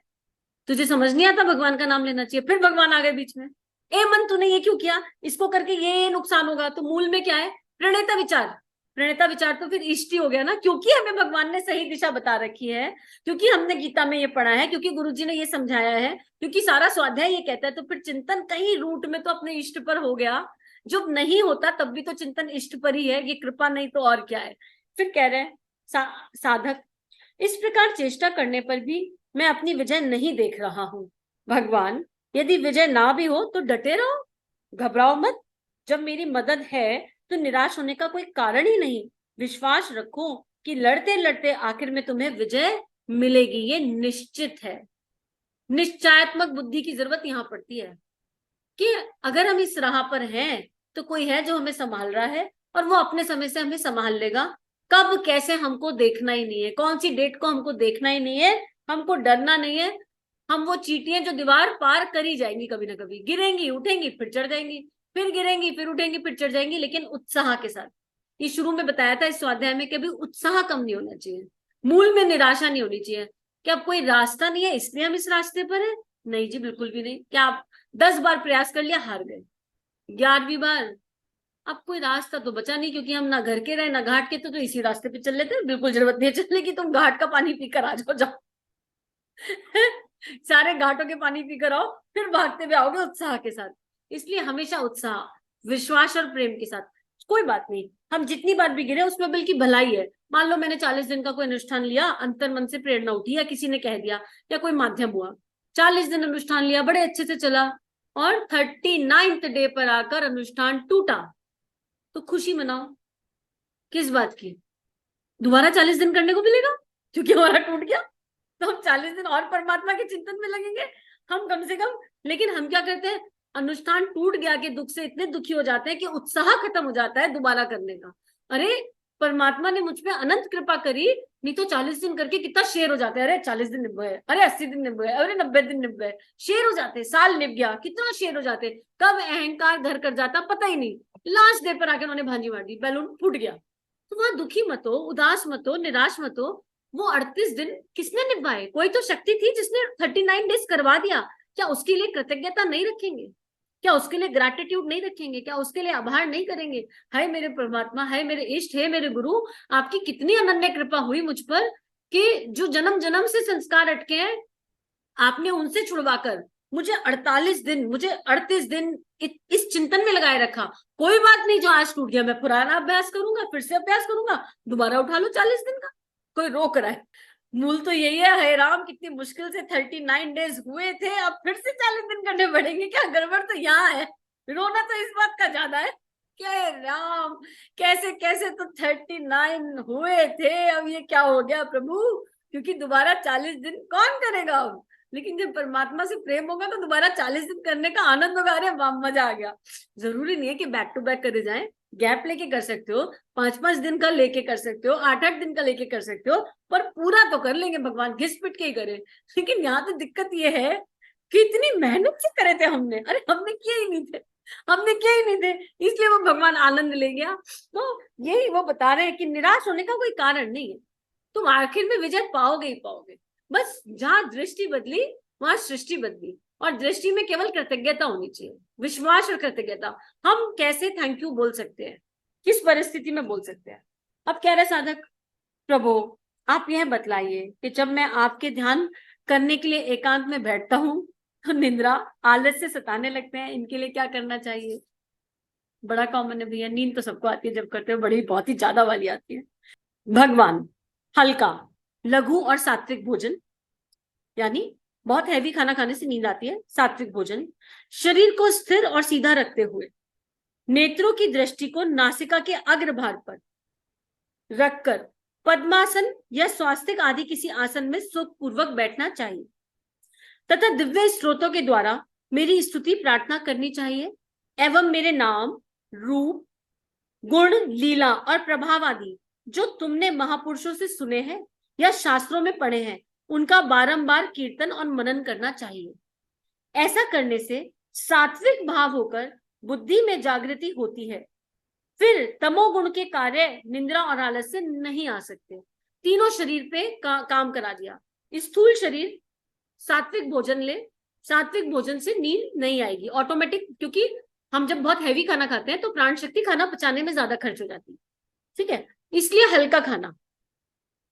तुझे समझ नहीं आता भगवान का नाम लेना चाहिए, फिर भगवान आ गए बीच में। ए मन तूने ये क्यों किया, इसको करके ये नुकसान होगा। तो मूल में क्या है, प्रणेता विचार। प्रणेता विचार तो फिर इष्ट ही हो गया ना, क्योंकि हमें भगवान ने सही दिशा बता रखी है, क्योंकि हमने गीता में ये पढ़ा है, क्योंकि गुरुजी ने ये समझाया है, क्योंकि सारा स्वाध्याय ये कहता है। तो फिर चिंतन कहीं रूट में तो अपने इष्ट पर हो गया। जब नहीं होता तब भी तो चिंतन इष्ट पर ही है, ये कृपा नहीं तो और क्या है। फिर कह रहे हैं साधक इस प्रकार चेष्टा करने पर भी मैं अपनी विजय नहीं देख रहा हूं। भगवान यदि विजय ना भी हो तो डटे रहो, घबराओ मत। जब मेरी मदद है तो निराश होने का कोई कारण ही नहीं। विश्वास रखो कि लड़ते लड़ते आखिर में तुम्हें विजय मिलेगी, ये निश्चित है। निश्चयात्मक बुद्धि की जरूरत यहां पड़ती है कि अगर हम इस राह पर हैं तो कोई है जो हमें संभाल रहा है और वो अपने समय से हमें संभाल लेगा। कब कैसे हमको देखना ही नहीं है, कौन सी डेट को हमको देखना ही नहीं है, हमको डरना नहीं है। हम वो चींटियां जो दीवार पार कर ही जाएंगी, कभी ना कभी गिरेंगी, उठेंगी, फिर चढ़ जाएंगी, फिर गिरेंगी, फिर उठेंगी, फिर चढ़ जाएंगी, लेकिन उत्साह के साथ। ये शुरू में बताया था इस स्वाध्याय में कि अभी उत्साह कम नहीं होना चाहिए, मूल में निराशा नहीं होनी चाहिए। क्या अब कोई रास्ता नहीं है इसलिए हम इस रास्ते पर है? नहीं जी, बिल्कुल भी नहीं। क्या आप 10 बार प्रयास कर लिया, हार गए, 11वीं बार अब कोई रास्ता तो बचा नहीं, क्योंकि हम ना घर के रहे ना घाट के, तो इसी रास्ते पे चल लेते हैं। बिल्कुल जरूरत नहीं है चलने की, तुम घाट का पानी पीकर आ जाओ। सारे घाटों के पानी पीकर आओ, फिर भागते हुए आओगे उत्साह के साथ। इसलिए हमेशा उत्साह, विश्वास और प्रेम के साथ। कोई बात नहीं, हम जितनी बार भी गिरे उसमें बल्कि भलाई है। मान लो मैंने 40 दिन का कोई अनुष्ठान लिया, अंतर मन से प्रेरणा उठी या किसी ने कह दिया या कोई माध्यम हुआ, 40 दिन अनुष्ठान लिया, बड़े अच्छे से चला, और 39th डे पर आकर अनुष्ठान टूटा, तो खुशी मनाओ। किस बात की, दोबारा 40 दिन करने को मिलेगा क्योंकि हमारा टूट गया, तो हम 40 दिन और परमात्मा के चिंतन में लगेंगे हम कम से कम। लेकिन हम क्या करते हैं, अनुष्ठान टूट गया के दुख से इतने दुखी हो जाते हैं कि उत्साह खत्म हो जाता है दोबारा करने का। अरे परमात्मा ने मुझ पे अनंत कृपा करी, नहीं तो 40 दिन करके कितना शेर हो जाते हैं। अरे 40 दिन निभ गए, अरे 80 दिन निभ गए, अरे 90 दिन निभ गए, शेर हो जाते, साल निभ गया, कितना शेर हो जाते। कब अहंकार घर कर जाता पता ही नहीं। लास्ट डे पर आकर उन्होंने भांजी मार दी, बैलून फूट गया। तो वहां दुखी मत हो, उदास मत हो, निराश मत हो। वो 38 दिन किसने निभाए? कोई तो शक्ति थी जिसने 39 डेज करवा दिया। क्या उसके लिए कृतज्ञता नहीं रखेंगे? क्या उसके लिए ग्रैटिट्यूड नहीं रखेंगे? क्या उसके लिए आभार नहीं करेंगे? हाय मेरे परमात्मा, हाय मेरे इष्ट, है मेरे गुरु, आपकी कितनी अनन्य कृपा हुई मुझ पर कि जो जन्म जन्म से संस्कार अटके हैं आपने उनसे छुड़वाकर मुझे 48 दिन, मुझे 38 दिन इस चिंतन में लगाए रखा। कोई बात नहीं, जो आज टूट गया मैं पुराना अभ्यास करूंगा, फिर से अभ्यास करूंगा, दोबारा उठा लो 40 दिन का, कोई रोक रहा है? मूल तो यही है, हे राम कितनी मुश्किल से 39 डेज हुए थे, अब फिर से 40 दिन करने पड़ेंगे क्या? गड़बड़ तो यहाँ है, रोना तो इस बात का ज्यादा है क्या राम, कैसे कैसे तो 39 हुए थे, अब ये क्या हो गया प्रभु? क्योंकि दोबारा 40 दिन कौन करेगा अब? लेकिन जब परमात्मा से प्रेम होगा तो दोबारा 40 दिन करने का आनंद होगा। अरे वाह, मजा आ गया। जरूरी नहीं है कि बैक टू बैक करे जाए, गैप लेके कर सकते हो, 5-5 दिन का लेके कर सकते हो, 8-8 दिन का लेके कर सकते हो, पर पूरा तो कर लेंगे, भगवान घिस पिट के ही करे। लेकिन यहाँ तो दिक्कत ये है कि इतनी मेहनत से करे थे हमने, अरे हमने किए ही नहीं थे, हमने किए ही नहीं थे, इसलिए वो भगवान आनंद ले गया। तो यही वो बता रहे हैं कि निराश होने का कोई कारण नहीं है, तुम आखिर में विजय पाओगे ही पाओगे। बस जहां दृष्टि बदली वहां सृष्टि बदली, और दृष्टि में केवल कृतज्ञता होनी चाहिए, विश्वास और कृतज्ञता। हम कैसे थैंक यू बोल सकते हैं, किस परिस्थिति में बोल सकते हैं? अब कह रहे साधक, प्रभु आप यह बतलाइए कि जब मैं आपके ध्यान करने के लिए एकांत में बैठता हूँ तो निंद्रा आलस से सताने लगते हैं, इनके लिए क्या करना चाहिए? बड़ा कॉमन है भैया, नींद तो सबको आती है जब करते हो, बड़ी बहुत ही ज्यादा वाली आती है। भगवान हल्का, लघु और सात्विक भोजन, यानी बहुत हैवी खाना खाने से नींद आती है। सात्विक भोजन, शरीर को स्थिर और सीधा रखते हुए नेत्रों की दृष्टि को नासिका के अग्रभाग पर, रखकर पद्मासन या स्वास्तिक आदि किसी आसन में सुखपूर्वक बैठना चाहिए तथा दिव्य स्रोतों के द्वारा मेरी स्तुति प्रार्थना करनी चाहिए एवं मेरे नाम, रूप, गुण, लीला और प्रभाव आदि जो तुमने महापुरुषों से सुने हैं या शास्त्रों में पढ़े हैं उनका बारंबार कीर्तन और मनन करना चाहिए। ऐसा करने से सात्विक भाव होकर बुद्धि में जागृति होती है, फिर तमोगुण के कार्य निंद्रा और आलस से नहीं आ सकते। तीनों शरीर पे काम करा दिया। स्थूल शरीर सात्विक भोजन ले, सात्विक भोजन से नींद नहीं आएगी ऑटोमेटिक, क्योंकि हम जब बहुत हैवी खाना खाते हैं तो प्राण शक्ति खाना पचाने में ज्यादा खर्च हो जाती है, ठीक है, इसलिए हल्का खाना,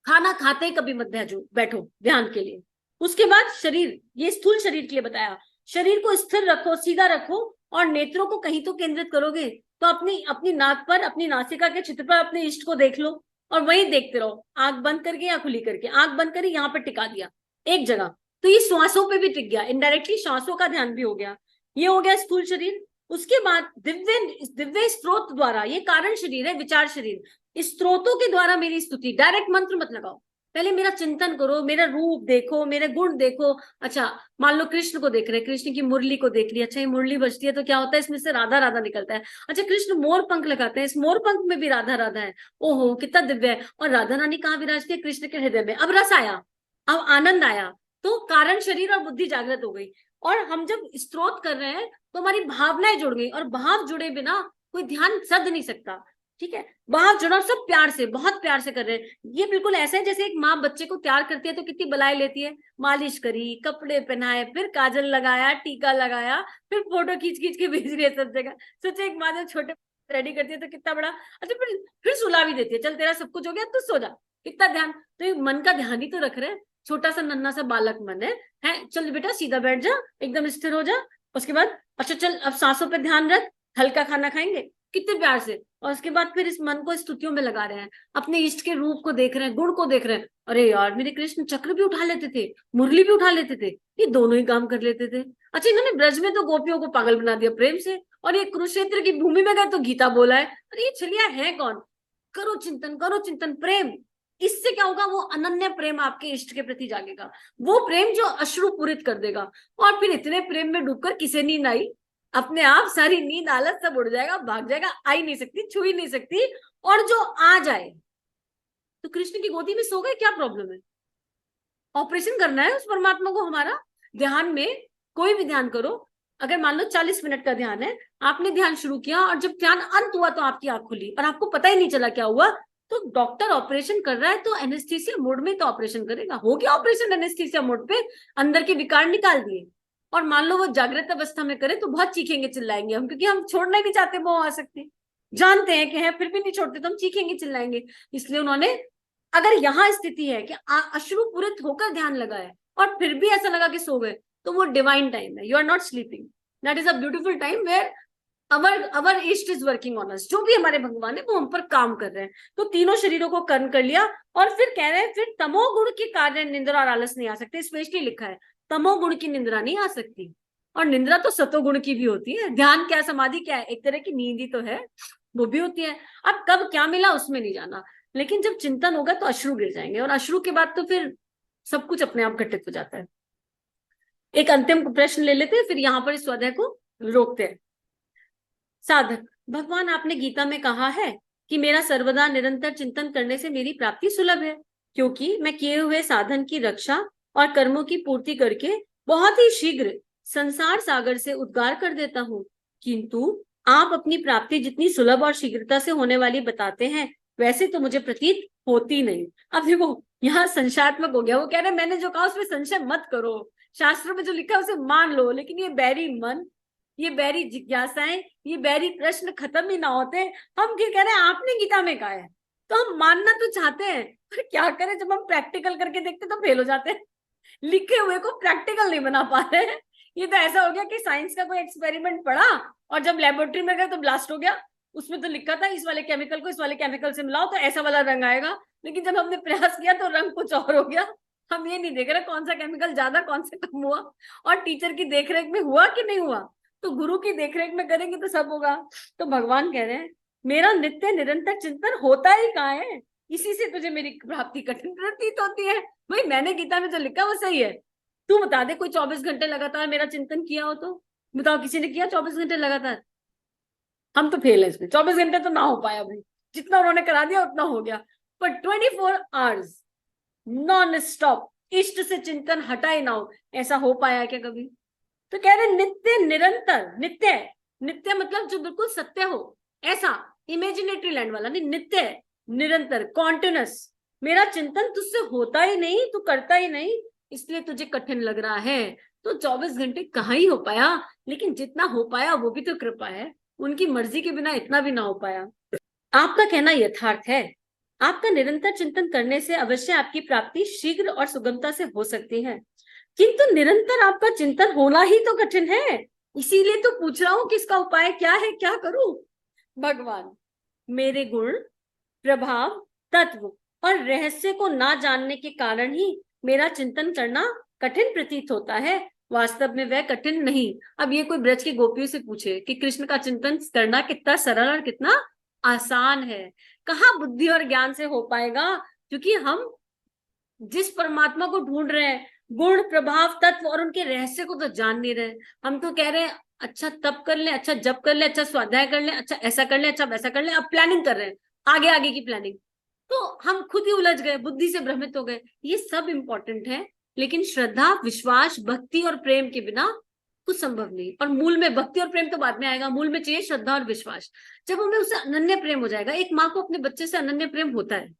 खाना खाते ही कभी मत बैठो ध्यान के लिए। उसके बाद शरीर, ये स्थूल शरीर के लिए बताया, शरीर को स्थिर रखो, सीधा रखो और नेत्रों को कहीं तो केंद्रित करोगे तो अपनी नाक पर, अपनी नासिका के चित्र पर अपने इष्ट को देख लो और वही देखते रहो, आंख बंद करके या खुली करके। आंख बंद करी, यहाँ पर टिका दिया एक जगह, तो ये श्वासों पे भी टिक गया, इनडायरेक्टली श्वासों का ध्यान भी हो गया। ये हो गया स्थूल शरीर। उसके बाद दिव्य स्त्रोत द्वारा, ये कारण शरीर है, विचार शरीर, स्त्रोतों के द्वारा मेरी स्तुति, डायरेक्ट मंत्र मत लगाओ, पहले मेरा चिंतन करो, मेरा रूप देखो, मेरे गुण देखो। अच्छा, मान लो कृष्ण को देख रहे हैं, कृष्ण की मुरली को देख लिया, अच्छा ये मुरली बजती है तो क्या होता है, इसमें से राधा राधा निकलता है। अच्छा, कृष्ण मोर पंख लगाते हैं, इस मोर पंख में भी राधा राधा है, ओहो कितना दिव्य है। और राधा रानी कहाँ विराजती है, कृष्ण के हृदय में। अब रस आया, अब आनंद आया, तो कारण शरीर और बुद्धि जागृत हो गई। और हम जब स्त्रोत कर रहे हैं तो हमारी भावनाएं जुड़ गई, और भाव जुड़े बिना कोई ध्यान सध नहीं सकता, ठीक है। भाव जुड़ा, सब प्यार से, बहुत प्यार से कर रहे हैं। ये बिल्कुल ऐसा है जैसे एक माँ बच्चे को प्यार करती है तो कितनी बलाई लेती है, मालिश करी, कपड़े पहनाए, फिर काजल लगाया, टीका लगाया, फिर फोटो खींच खींच के भेज रही है सब जगह। सोचे एक माँ जब छोटे रेडी करती है तो कितना बड़ा, अच्छा फिर सुला भी देती है, चल तेरा सब कुछ हो गया तू सो जा, कितना ध्यान। तो ये मन का ध्यान ही तो रख रहे हैं, छोटा सा नन्हा सा बालक मन है, चल बेटा सीधा बैठ जा, एकदम स्थिर हो जा। उसके बाद अच्छा चल अब सांसों पे ध्यान रख, हल्का खाना खाएंगे, कितने प्यार से। और उसके बाद फिर इस मन को स्तुतियों में लगा रहे हैं, अपने इष्ट के रूप को देख रहे हैं, गुण को देख रहे हैं। अरे यार, मेरे कृष्ण चक्र भी उठा लेते थे, मुरली भी उठा लेते थे, ये दोनों ही काम कर लेते थे। अच्छा, इन्होंने ब्रज में तो गोपियों को पागल बना दिया प्रेम से, और ये कुरुक्षेत्र की भूमि में गए तो गीता बोला है। अरे ये छलिया है कौन? करो चिंतन, करो चिंतन, प्रेम। इससे क्या होगा, वो अनन्य प्रेम आपके इष्ट के प्रति जागेगा, वो प्रेम जो अश्रु पूरित कर देगा। और फिर इतने प्रेम में डूबकर किसे नींद आई, अपने आप सारी नींद आलस सब उड़ जाएगा, भाग जाएगा, आ ही नहीं सकती, छू ही नहीं सकती। और जो आ जाए तो कृष्ण की गोदी में सो गए, क्या प्रॉब्लम है? ऑपरेशन करना है उस परमात्मा को हमारा। ध्यान में कोई भी ध्यान करो, अगर मान लो 40 मिनट का ध्यान है, आपने ध्यान शुरू किया और जब ध्यान अंत हुआ तो आपकी आंख खुली और आपको पता ही नहीं चला क्या हुआ, तो डॉक्टर ऑपरेशन कर रहा है तो एनेस्थीसिया मोड में तो ऑपरेशन करेगा। हो गया ऑपरेशन एनेस्थीसिया मोड पे, अंदर के विकार निकाल दिए। और मान लो वो जागृत अवस्था में करे तो बहुत चीखेंगे चिल्लाएंगे हम, क्योंकि हम छोड़ना नहीं चाहते, वो आ सकते, जानते हैं कि है फिर भी नहीं छोड़ते, तो हम चीखेंगे चिल्लाएंगे। इसलिए उन्होंने, अगर यहाँ स्थिति है कि अश्रु पूरित होकर ध्यान लगा है और फिर भी ऐसा लगा कि सो गए, तो वो डिवाइन टाइम है, you are not sleeping, that is a beautiful time where our ईस्ट इज वर्किंग ऑन अस। जो भी हमारे भगवान है वो हम पर काम कर रहे हैं। तो तीनों शरीरों को कर्म कर लिया और फिर कह रहे हैं फिर तमोगुण के कारण निंद्रा और आलस नहीं आ सकते, स्पेशली लिखा है तमोगुण की निंद्रा नहीं आ सकती। और निंद्रा तो सतोगुण की भी होती है। ध्यान क्या, समाधि क्या है, एक तरह की नींद ही तो है, वो भी होती है। अब कब क्या मिला उसमें नहीं जाना, लेकिन जब चिंतन होगा तो अश्रु गिर जाएंगे, और अश्रु के बाद तो फिर सब कुछ अपने आप घटित हो जाता है। एक अंतिम प्रश्न ले लेते हैं, फिर यहाँ पर इस स्वाध्याय को रोकते हैं। साधक, भगवान आपने गीता में कहा है कि मेरा सर्वदा निरंतर चिंतन करने से मेरी प्राप्ति सुलभ है, क्योंकि मैं किए हुए साधन की रक्षा और कर्मों की पूर्ति करके बहुत ही शीघ्र संसार सागर से उद्गार कर देता हूँ। किंतु आप अपनी प्राप्ति जितनी सुलभ और शीघ्रता से होने वाली बताते हैं, वैसे तो मुझे प्रतीत होती नहीं। अब देखो यहाँ संशयात्मक हो गया, वो कह रहे मैंने जो कहा उसमें संशय मत करो, शास्त्रों में जो लिखा है उसे मान लो, लेकिन ये बैरी मन, ये बैरी जिज्ञासाएं, ये बैरी प्रश्न खत्म ही ना होते। हम क्या कह रहे हैं, आपने गीता में कहा है तो हम मानना तो चाहते हैं, पर क्या करें, जब हम प्रैक्टिकल करके देखते तो फेल हो जाते हैं, लिखे हुए को प्रैक्टिकल नहीं बना पा रहे हैं। ये तो ऐसा हो गया कि साइंस का कोई एक्सपेरिमेंट पढ़ा और जब लेबोरेटरी में गए तो ब्लास्ट हो गया, उसमें तो लिखा था इस वाले केमिकल को इस वाले केमिकल से मिलाओ तो ऐसा वाला रंग आएगा, लेकिन जब हमने प्रयास किया तो रंग कुछ और हो गया। हम ये नहीं देख रहे कौन सा केमिकल ज्यादा कौन सा कम हुआ, और टीचर की देखरेख में हुआ कि नहीं हुआ, तो गुरु की देखरेख में करेंगे तो सब होगा। तो भगवान कह रहे हैं मेरा नित्य निरंतर चिंतन होता ही कहाँ है, इसी से तुझे मेरी प्राप्ति कठिन प्रतीत होती है। भाई मैंने गीता में जो लिखा वो सही है, तू बता दे कोई 24 घंटे लगातार मेरा चिंतन किया हो तो बताओ, किसी ने किया 24 घंटे लगातार? हम तो फेल है इसमें, 24 घंटे तो ना हो पाया भाई, जितना उन्होंने करा दिया उतना हो गया, पर 24 आवर्स नॉन स्टॉप इष्ट से चिंतन हटा ही ना हो, ऐसा हो पाया क्या कभी? तो कह रहे नित्य निरंतर, नित्य, नित्य मतलब जो बिल्कुल सत्य हो, ऐसा इमेजिनेटरी लैंड वाला नहीं, नित्य निरंतर कॉन्टिन्यूस मेरा चिंतन तुझसे होता ही नहीं, तू करता ही नहीं, इसलिए तुझे कठिन लग रहा है। तो 24 घंटे कहाँ ही हो पाया, लेकिन जितना हो पाया वो भी तो कृपा है, उनकी मर्जी के बिना इतना भी ना हो पाया। आपका कहना यथार्थ है, आपका निरंतर चिंतन करने से अवश्य आपकी प्राप्ति शीघ्र और सुगमता से हो सकती है, किंतु निरंतर आपका चिंतन होना ही तो कठिन है, इसीलिए तो पूछ रहा हूं कि इसका उपाय क्या है, क्या करूं? भगवान, मेरे गुण, प्रभाव, तत्व और रहस्य को ना जानने के कारण ही मेरा चिंतन करना कठिन प्रतीत होता है, वास्तव में वह कठिन नहीं। अब ये कोई ब्रज की गोपियों से पूछे कि कृष्ण का चिंतन करना कितना सरल और कितना आसान है, कहाँ बुद्धि और ज्ञान से हो पाएगा, क्योंकि हम जिस परमात्मा को ढूंढ रहे हैं, गुण, प्रभाव, तत्व और उनके रहस्य को तो जान नहीं रहे। हम तो कह रहे हैं अच्छा तप कर ले, अच्छा जप कर ले, अच्छा स्वाध्याय कर ले, अच्छा ऐसा कर ले, अच्छा वैसा कर ले, अब प्लानिंग कर रहे हैं, आगे आगे की प्लानिंग, तो हम खुद ही उलझ गए, बुद्धि से भ्रमित हो गए। ये सब इंपॉर्टेंट है, लेकिन श्रद्धा, विश्वास, भक्ति और प्रेम के बिना कुछ संभव नहीं। और मूल में भक्ति और प्रेम तो बाद में आएगा, मूल में चाहिए श्रद्धा और विश्वास। जब हमें उससे अनन्य प्रेम हो जाएगा, एक माँ को अपने बच्चे से अनन्य प्रेम होता है,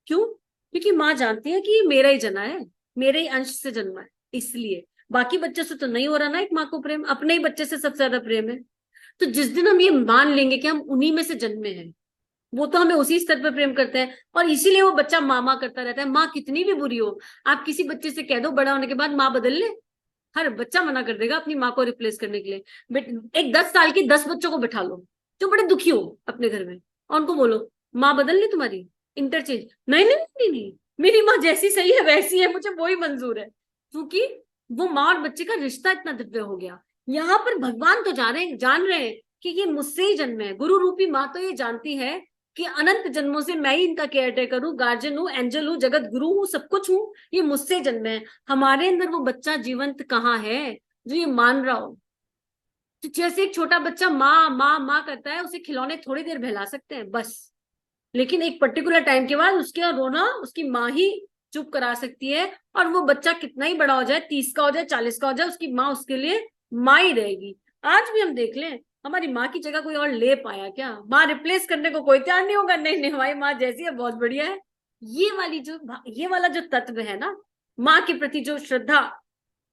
क्यों? क्योंकि माँ जानती है कि मेरा ही जना है, मेरे ही अंश से जन्मा है, इसलिए। बाकी बच्चे से तो नहीं हो रहा ना एक माँ को प्रेम, अपने ही बच्चे से सबसे ज्यादा प्रेम है। तो जिस दिन हम ये मान लेंगे कि हम उन्हीं में से जन्मे हैं, वो तो हमें उसी स्तर पर प्रेम करते हैं, और इसीलिए वो बच्चा माँ करता रहता है। माँ कितनी भी बुरी हो, आप किसी बच्चे से कह दो बड़ा होने के बाद माँ बदल ले, हर बच्चा मना कर देगा अपनी माँ को रिप्लेस करने के लिए। बट एक 10 साल की 10 बच्चों को बिठा लो जो बड़े दुखी हो अपने घर में, और उनको बोलो माँ बदल ली तुम्हारी, इंटरचेंज, नहीं नहीं नहीं नहीं, मेरी माँ जैसी सही है वैसी है, मुझे वो ही मंजूर है, क्योंकि वो माँ और बच्चे का रिश्ता इतना दिव्य हो गया। यहाँ पर भगवान तो जान रहे हैं कि ये मुझसे ही जन्मे है, गुरु रूपी माँ तो ये जानती है कि अनंत जन्मों से मैं ही इनका केयर टेकर हूँ, गार्जियन हूँ, एंजल हूँ, जगत गुरु हूँ, सब कुछ हूँ, ये मुझसे जन्मे है। हमारे अंदर वो बच्चा जीवंत कहाँ है जो ये मान रहा हो? तो जैसे एक छोटा बच्चा माँ माँ माँ करता है, उसे खिलौने थोड़ी देर बहला सकते हैं बस, लेकिन एक पर्टिकुलर टाइम के बाद उसके रोना उसकी माँ ही चुप करा सकती है। और वो बच्चा कितना ही बड़ा हो जाए, 30 का हो जाए, 40 का हो जाए, उसकी माँ उसके लिए माँ ही रहेगी। आज भी हम देख लें, हमारी माँ की जगह कोई और ले पाया क्या? माँ रिप्लेस करने को कोई तैयार नहीं होगा, नहीं नहीं हमारी माँ जैसी है बहुत बढ़िया है। ये वाला जो तत्व है ना, माँ के प्रति जो श्रद्धा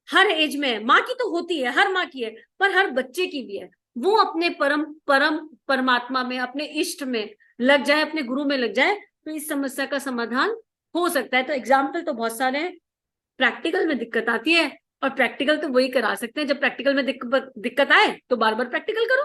हर एज में है, माँ की तो होती है, हर माँ की है, पर हर बच्चे की भी है। वो अपने परम परम परमात्मा में, अपने इष्ट में लग जाए, अपने गुरु में लग जाए, तो इस समस्या का समाधान हो सकता है। तो एग्जाम्पल तो बहुत सारे हैं। प्रैक्टिकल में दिक्कत आती है, और प्रैक्टिकल तो वही करा सकते हैं, जब प्रैक्टिकल में दिक्कत आए तो बार बार प्रैक्टिकल करो,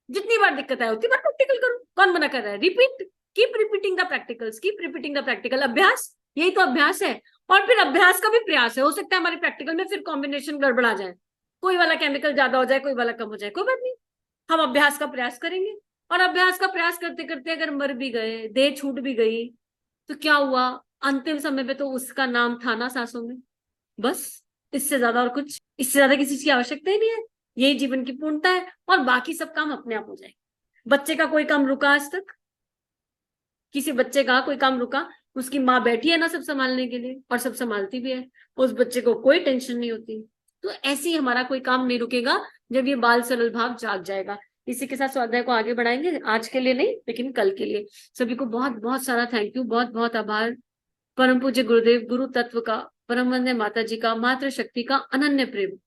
जितनी बार दिक्कत आए उतनी बार प्रैक्टिकल करो। कौन मना कर रहा है? Repeat, keep repeating the practicals, keep repeating the practical. अभ्यास, यही तो अभ्यास है। और फिर अभ्यास का भी प्रयास है, हो सकता है हमारे प्रैक्टिकल में फिर कॉम्बिनेशन गड़बड़ा जाए, कोई वाला केमिकल ज्यादा हो जाए, कोई वाला कम हो जाए, कोई बात नहीं, हम अभ्यास का प्रयास करेंगे। और अभ्यास का प्रयास करते करते अगर मर भी गए, देह छूट भी गई, तो क्या हुआ? अंतिम समय पे तो उसका नाम था ना सांसों में, बस। इससे ज्यादा और कुछ, इससे ज्यादा किसी चीज की आवश्यकता ही नहीं है। यही जीवन की पूर्णता है, और बाकी सब काम अपने आप हो जाए। बच्चे का कोई काम रुका आज तक? किसी बच्चे का कोई काम रुका? उसकी माँ बैठी है ना सब संभालने के लिए, और सब संभालती भी है, उस बच्चे को कोई टेंशन नहीं होती। तो ऐसे ही हमारा कोई काम नहीं रुकेगा जब ये बाल सरल भाव जाग जाएगा। इसी के साथ स्वाध्याय को आगे बढ़ाएंगे, आज के लिए नहीं लेकिन कल के लिए। सभी को बहुत बहुत सारा थैंक यू, बहुत बहुत आभार। परम पूज्य गुरुदेव, गुरु तत्व का, परम वंदे माता जी का, मातृ शक्ति का अनन्य प्रेम,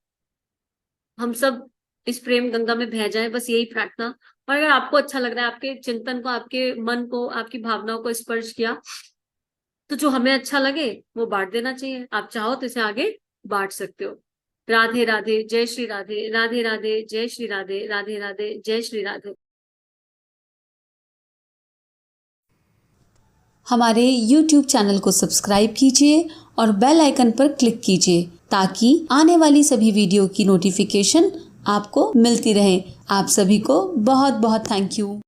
हम सब इस प्रेम गंगा में बह जाए, बस यही प्रार्थना। और अगर आपको अच्छा लग रहा है, आपके चिंतन को, आपके मन को, आपकी भावनाओं को स्पर्श किया, तो जो हमें अच्छा लगे वो बांट देना चाहिए। आप चाहो तो इसे आगे बांट सकते हो। राधे राधे, जय श्री राधे, राधे राधे, जय श्री राधे, राधे राधे, जय श्री राधे। हमारे YouTube चैनल को सब्सक्राइब कीजिए और बेल आइकन पर क्लिक कीजिए ताकि आने वाली सभी वीडियो की नोटिफिकेशन आपको मिलती रहे। आप सभी को बहुत बहुत थैंक यू।